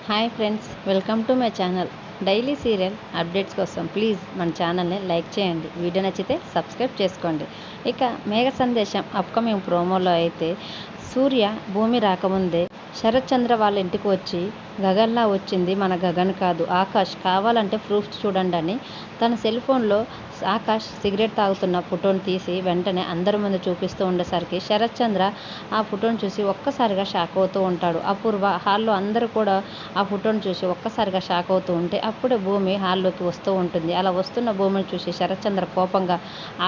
Hi friends, welcome to my channel. Daily serial updates కోసం please మన ఛానల్ని like చేయండి. వీడియో నచ్చితే సబ్స్క్రైబ్ చేసుకోండి. ఇక మేఘ సందేశం అప్కమింగ్ ప్రోమోలో అయితే సూర్య భూమి రాకముందే శరత్ చంద్ర వాళ్ళ ఇంటికి వచ్చి గగన్లా వచ్చింది మన గగన్ కాదు ఆకాష్, కావాలంటే ప్రూఫ్స్ చూడండి అని తన సెల్ ఫోన్లో ఆకాష్ సిగరెట్ తాగుతున్న ఫోటోని తీసి వెంటనే అందరి ముందు చూపిస్తూ ఉండేసరికి శరత్ చంద్ర ఆ ఫోటోని చూసి ఒక్కసారిగా షాక్ అవుతూ ఉంటాడు. అపూర్వ హాల్లో అందరూ కూడా ఆ ఫోటోని చూసి ఒక్కసారిగా షాక్ అవుతూ ఉంటే అప్పుడే భూమి హాల్లోకి వస్తూ ఉంటుంది. అలా వస్తున్న భూమిని చూసి శరత్ చంద్ర కోపంగా,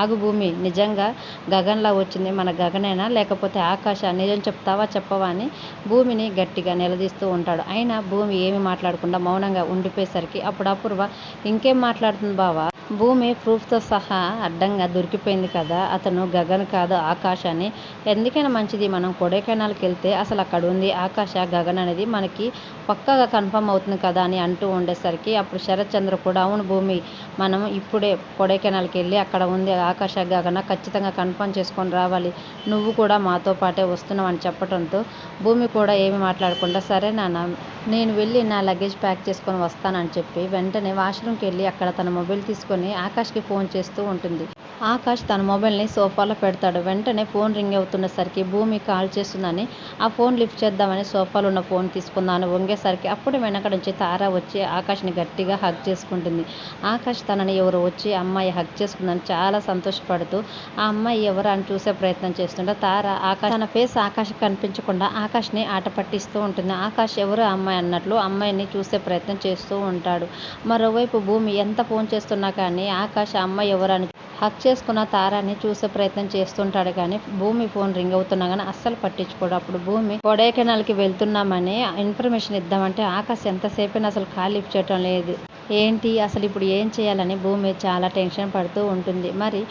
ఆగు భూమి, నిజంగా గగన్లా వచ్చింది మన గగనేనా లేకపోతే ఆకాశ, నిజం చెప్తావా చెప్పవా అని భూమిని గట్టిగా నిలదీస్తూ ఉంటాడు. అయినా భూమి ఏమి మాట్లాడకుండా మౌనంగా ఉండిపోయేసరికి అప్పుడు అపూర్వ, ఇంకేం మాట్లాడుతుంది బావా, భూమి ప్రూఫ్తో సహా అడ్డంగా దొరికిపోయింది కదా, అతను గగన్ కాదు ఆకాష్ అని, ఎందుకైనా మంచిది మనం కొడైకెనాల్కి వెళ్తే అసలు అక్కడ ఉంది ఆకాశ గగన్ అనేది మనకి పక్కాగా కన్ఫర్మ్ అవుతుంది కదా అని అంటూ ఉండేసరికి అప్పుడు శరత్ చంద్ర కూడా, అవును భూమి, మనం ఇప్పుడే కొడైకెనాల్కి వెళ్ళి అక్కడ ఉంది ఆకాశ గగన ఖచ్చితంగా కన్ఫర్మ్ చేసుకొని రావాలి, నువ్వు కూడా మాతో పాటే వస్తున్నావు అని చెప్పడంతో భూమి కూడా ఏమి మాట్లాడకుండా, సరే నాన్న, నేను వెళ్ళి నా లగేజ్ ప్యాక్ చేసుకొని వస్తానని చెప్పి వెంటనే వాష్రూమ్కి వెళ్ళి అక్కడ తన మొబైల్ తీసుకొని ఆకాష్కి ఫోన్ చేస్తూ ఉంటుంది. ఆకాష్ తన మొబైల్ని సోఫాలో పెడతాడు. వెంటనే ఫోన్ రింగ్ అవుతున్నసరికి భూమి కాల్ చేస్తుందని ఆ ఫోన్ లిఫ్ట్ చేద్దామని సోఫాలో ఉన్న ఫోన్ తీసుకుందామని వంగేసరికి అప్పుడు వెనక నుంచి తార వచ్చి ఆకాష్ని గట్టిగా హగ్ చేసుకుంటుంది. ఆకాష్ తనని ఎవరు వచ్చి అమ్మాయి హగ్ చేసుకుందని చాలా సంతోషపడుతూ ఆ అమ్మాయి ఎవరు అని చూసే ప్రయత్నం చేస్తుంటే తార ఆకాష్ తన ఫేస్ ఆకాష్కి కనిపించకుండా ఆకాష్ని ఆట పట్టిస్తూ ఉంటుంది. ఆకాష్ ఎవరు అమ్మాయి అన్నట్లు అమ్మాయిని చూసే ప్రయత్నం చేస్తూ ఉంటాడు. మరోవైపు భూమి ఎంత ఫోన్ చేస్తున్నా కానీ ఆకాష్ ఆ అమ్మాయి ఎవరు అని హక్ చేసుకున్న తారాని చూసే ప్రయత్నం చేస్తుంటాడు. కానీ భూమి ఫోన్ రింగ్ అవుతున్నా కానీ అస్సలు పట్టించుకోడు. అప్పుడు భూమి కొడైకెనాల్కి వెళ్తున్నామని ఇన్ఫర్మేషన్ ఇద్దామంటే ఆకాశ్ ఎంతసేపైనా అసలు కాల్ లిఫ్ట్ చేయటం లేదు. ఏంటి అసలు ఇప్పుడు ఏం చేయాలని భూమి చాలా టెన్షన్ పడుతూ ఉంటుంది. మరి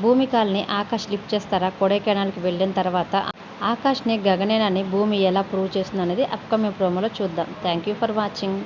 భూమి కాల్ని ఆకాష్ లిఫ్ట్ చేస్తారా? కొడైకెనాల్కి వెళ్ళిన తర్వాత ఆకాష్ని గగనేనని భూమి ఎలా ప్రూవ్ చేస్తుంది అనేది అప్కమింగ్ ప్రోమోలో చూద్దాం. Thank you for watching.